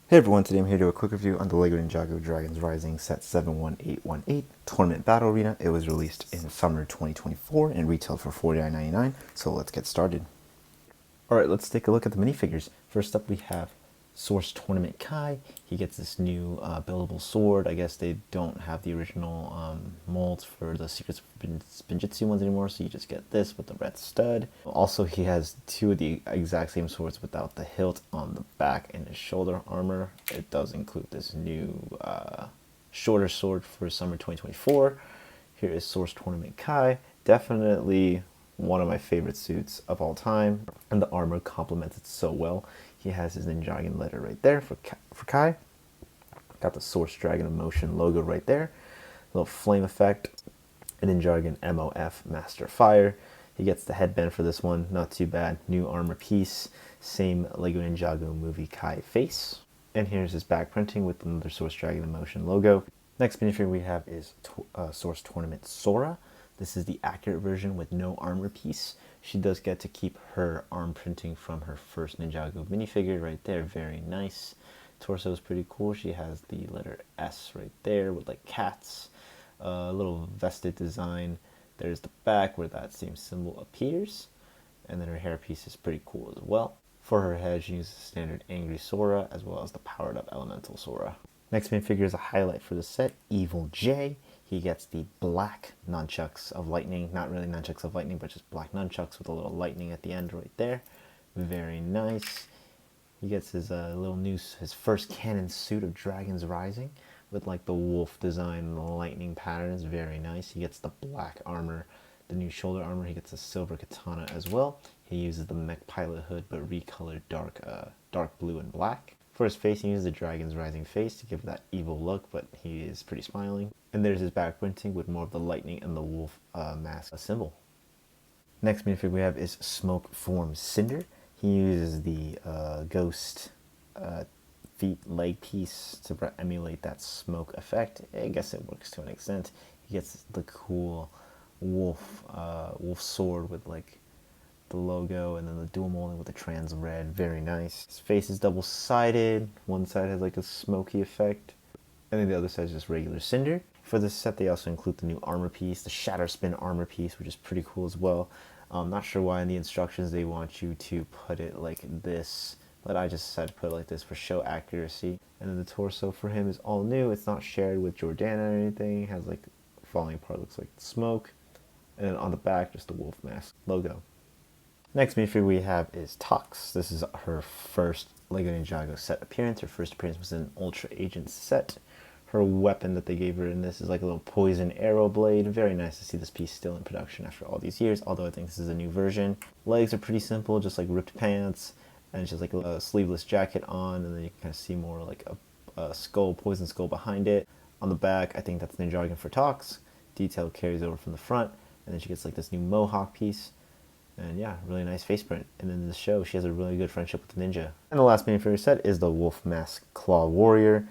Hey everyone, today I'm here to do a quick review on the LEGO Ninjago Dragons Rising Set 71818 Tournament Battle Arena. It was released in summer 2024 and retailed for $49.99, so let's get started. Alright, let's take a look at the minifigures. First up we have Source Tournament Kai. He gets this new buildable sword. I guess they don't have the original molds for the Secrets of Spinjitzu ones anymore, so you just get this with the red stud. Also, he has two of the exact same swords without the hilt on the back and his shoulder armor. It does include this new shorter sword for summer 2024. Here is Source Tournament Kai. Definitely one of my favorite suits of all time, and the armor complements it so well. He has his Ninjago letter right there for Kai. Got the Source Dragon of Motion logo right there. Little flame effect. And Ninjago MOF Master Fire. He gets the headband for this one. Not too bad. New armor piece. Same Lego Ninjago movie Kai face. And here's his back printing with another Source Dragon of Motion logo. Next minifigure we have is Source Tournament Sora. This is the accurate version with no armor piece. She does get to keep her arm printing from her first Ninjago minifigure right there. Very nice. Torso is pretty cool. She has the letter S right there with like cats. A little vested design. There's the back where that same symbol appears. And then her hairpiece is pretty cool as well. For her head, she uses the standard Angry Sora as well as the powered up Elemental Sora. Next minifigure is a highlight for the set, Evil J. He gets the black nunchucks of lightning. Not really nunchucks of lightning, but just black nunchucks with a little lightning at the end right there. Very nice. He gets his his first canon suit of Dragons Rising with like the wolf design and the lightning patterns. Very nice. He gets the black armor, the new shoulder armor. He gets a silver katana as well. He uses the mech pilot hood, but recolored dark blue and black. For his face, he uses the Dragon's Rising face to give that evil look, but he is pretty smiling. And there's his back printing with more of the lightning and the wolf mask symbol. Next minifigure we have is Smoke Form Cinder. He uses the ghost feet leg piece to emulate that smoke effect. I guess it works to an extent. He gets the cool wolf sword with like the logo and then the dual molding with the trans red. Very nice. His face is double-sided. One side has like a smoky effect, and then the other side is just regular cinder. For this set, they also include the new armor piece, the Shatter Spin armor piece, which is pretty cool as well. I'm not sure why in the instructions they want you to put it like this, but I just decided to put it like this for show accuracy. And then the torso for him is all new. It's not shared with Jordana or anything. It has like the falling apart looks like smoke. And then on the back, just the wolf mask logo. Next minifigure we have is Tox. This is her first LEGO Ninjago set appearance. Her first appearance was in an Ultra Agent set. Her weapon that they gave her in this is like a little poison arrow blade. Very nice to see this piece still in production after all these years, although I think this is a new version. Legs are pretty simple, just like ripped pants, and it's just like a sleeveless jacket on, and then you can kind of see more like a skull, poison skull behind it. On the back, I think that's Ninjago for Tox. Detail carries over from the front, and then she gets like this new mohawk piece. And yeah, really nice face print. And then in the show, she has a really good friendship with the ninja. And the last minifigure set is the Wolf Mask Claw Warrior.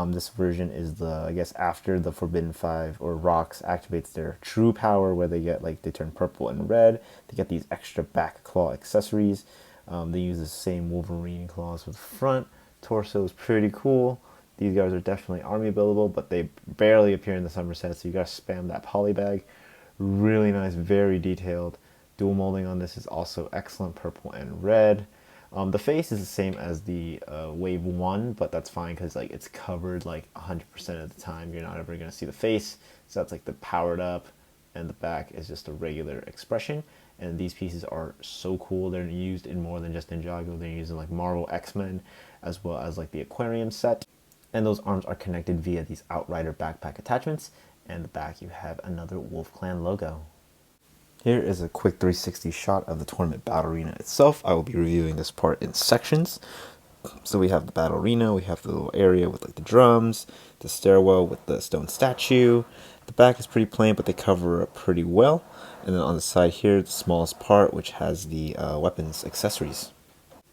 This version is I guess after the Forbidden Five or Rocks activates their true power, where they get like, they turn purple and red. They get these extra back claw accessories. They use the same Wolverine claws for the front. Torso is pretty cool. These guys are definitely army buildable, but they barely appear in the summer set, so you gotta spam that poly bag. Really nice, very detailed. Dual molding on this is also excellent, purple and red. The face is the same as the Wave 1, but that's fine because like it's covered like 100% of the time. You're not ever going to see the face. So that's like the powered up, and the back is just a regular expression. And these pieces are so cool. They're used in more than just Ninjago. They're used in like Marvel X-Men as well as like the Aquarium set. And those arms are connected via these Outrider backpack attachments. And the back you have another Wolf Clan logo. Here is a quick 360 shot of the tournament battle arena itself. I will be reviewing this part in sections. So we have the battle arena, we have the little area with like the drums, the stairwell with the stone statue. The back is pretty plain, but they cover it pretty well. And then on the side here, the smallest part, which has the weapons accessories.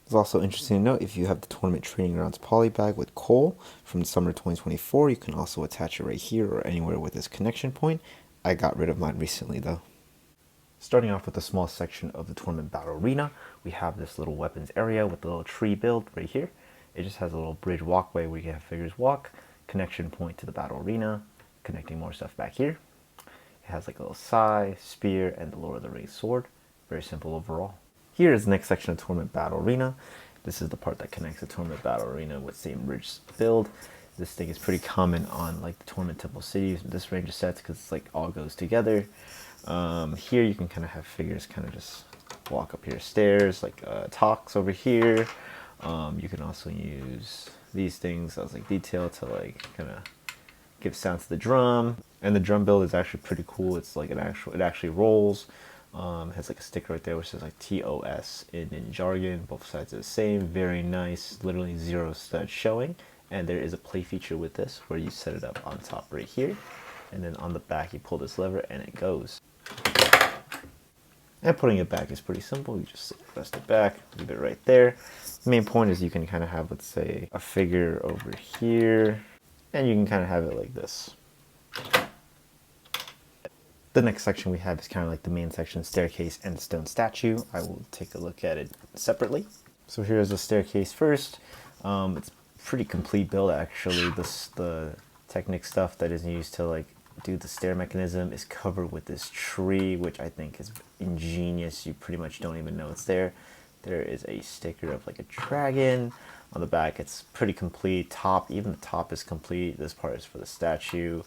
It's also interesting to note, if you have the tournament training grounds poly bag with coal from summer 2024, you can also attach it right here or anywhere with this connection point. I got rid of mine recently though. Starting off with the small section of the tournament battle arena, we have this little weapons area with the little tree build right here. It just has a little bridge walkway where you can have figures walk, connection point to the battle arena, connecting more stuff back here. It has like a little sai, spear, and the Lord of the Rings sword. Very simple overall. Here is the next section of Tournament Battle Arena. This is the part that connects the Tournament Battle Arena with same bridge build. This thing is pretty common on like the Tournament Temple Cities, this range of sets, because it's like all goes together. Here you can kind of have figures kind of just walk up here stairs, like talks over here. You can also use these things as like detail to like kind of give sound to the drum. And the drum build is actually pretty cool. It's like it actually rolls. It has like a sticker right there which says like TOS in Ninjago. Both sides are the same. Very nice. Literally 0 stud showing. And there is a play feature with this where you set it up on top right here. And then on the back you pull this lever and it goes. And putting it back is pretty simple. You just rest it back, leave it right there. The main point is you can kind of have, let's say, a figure over here. And you can kind of have it like this. The next section we have is kind of like the main section, staircase and stone statue. I will take a look at it separately. So here's the staircase first. It's pretty complete build actually. The Technic stuff that is used to like do the stair mechanism is covered with this tree, which I think is ingenious. You pretty much don't even know it's there. There is a sticker of like a dragon on the back. It's pretty complete. Even the top is complete. This part is for the statue.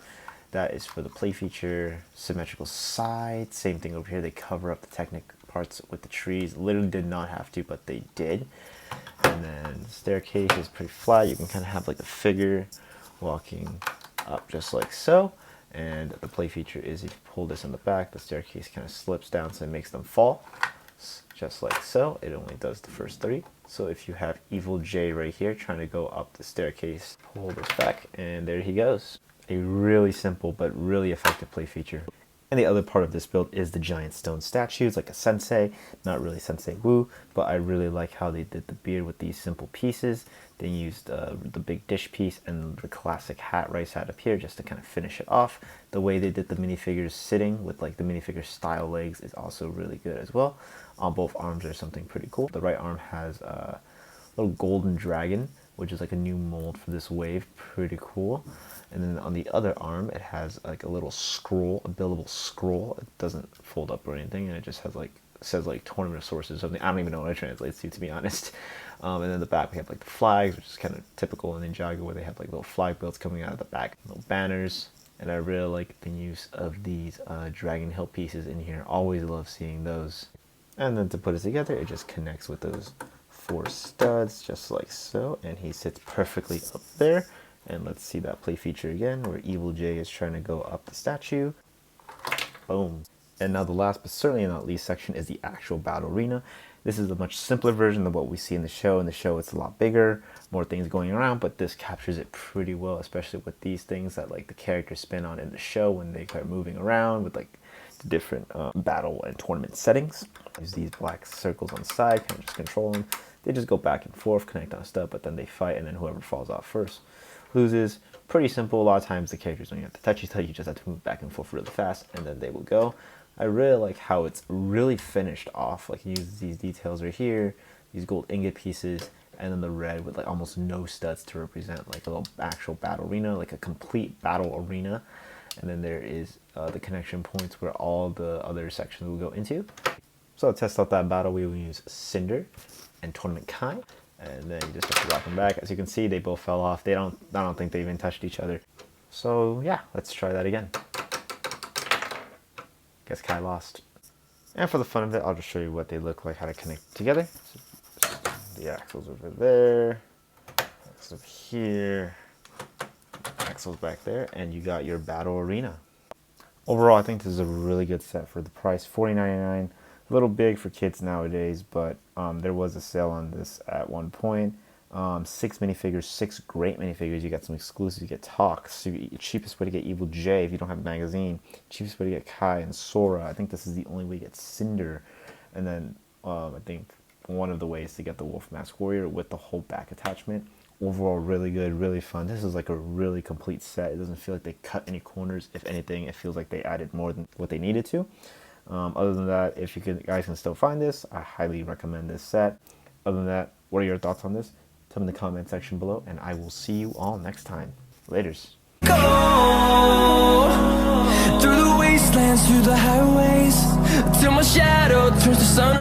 That is for the play feature. Symmetrical side. Same thing over here. They cover up the Technic parts with the trees. Literally did not have to, but they did. And then the staircase is pretty flat. You can kind of have like a figure walking up just like so. And the play feature is if you pull this in the back, the staircase kind of slips down so it makes them fall. Just like so. It only does the first 3. So if you have Evil J right here trying to go up the staircase, pull this back and there he goes. A really simple but really effective play feature. And the other part of this build is the giant stone statue. It's like a sensei, not really sensei woo, but I really like how they did the beard with these simple pieces. They used the big dish piece and the classic hat, rice hat up here just to kind of finish it off. The way they did the minifigures sitting with like the minifigure style legs is also really good as well. On both arms there's something pretty cool. The right arm has a little golden dragon, which is like a new mold for this wave. Pretty cool. And then on the other arm, it has like a little scroll, a billable scroll. It doesn't fold up or anything, and it just has like, it says like tournament of sources or something. I don't even know what it translates to be honest. And then the back we have like the flags, which is kind of typical in Ninjago, where they have like little flag builds coming out of the back, little banners. And I really like the use of these Dragon Hill pieces in here. Always love seeing those. And then to put it together, it just connects with those 4 studs, just like so. And he sits perfectly up there. And let's see that play feature again, where Evil J is trying to go up the statue. Boom. And now the last, but certainly not least section is the actual battle arena. This is a much simpler version of what we see in the show. In the show, it's a lot bigger, more things going around, but this captures it pretty well, especially with these things that like the characters spin on in the show when they start moving around with like the different battle and tournament settings. There's these black circles on the side, kind of just control them. They just go back and forth, connect on stuff, but then they fight, and then whoever falls off first loses. Pretty simple. A lot of times the characters don't even have to touch each other. You just have to move back and forth really fast, and then they will go. I really like how it's really finished off. Like, it uses these details right here, these gold ingot pieces, and then the red with like almost no studs to represent like a little actual battle arena, like a complete battle arena. And then there is the connection points where all the other sections will go into. So to test out that battle, we will use Cinder and Tournament Kai. And then you just have to rock them back. As you can see, they both fell off. I don't think they even touched each other. So yeah, let's try that again. Guess Kai lost. And for the fun of it, I'll just show you what they look like, how to connect together. So the axles over there, axles over here, axles back there, and you got your battle arena. Overall, I think this is a really good set for the price, $40.99. A little big for kids nowadays, but there was a sale on this at one point. 6 minifigures, 6 great minifigures. You got some exclusives. You get Talks. So cheapest way to get Evil J if you don't have a magazine. Cheapest way to get Kai and Sora. I think this is the only way to get Cinder. And then I think one of the ways to get the Wolf Mask Warrior with the whole back attachment. Overall, really good, really fun. This is like a really complete set. It doesn't feel like they cut any corners. If anything, it feels like they added more than what they needed to. Other than that, if you guys can still find this, I highly recommend this set. Other than that, what are your thoughts on this? Tell me in the comment section below, and I will see you all next time. Laters. Go through the wastelands, through the highways, till my shadow turns to sun.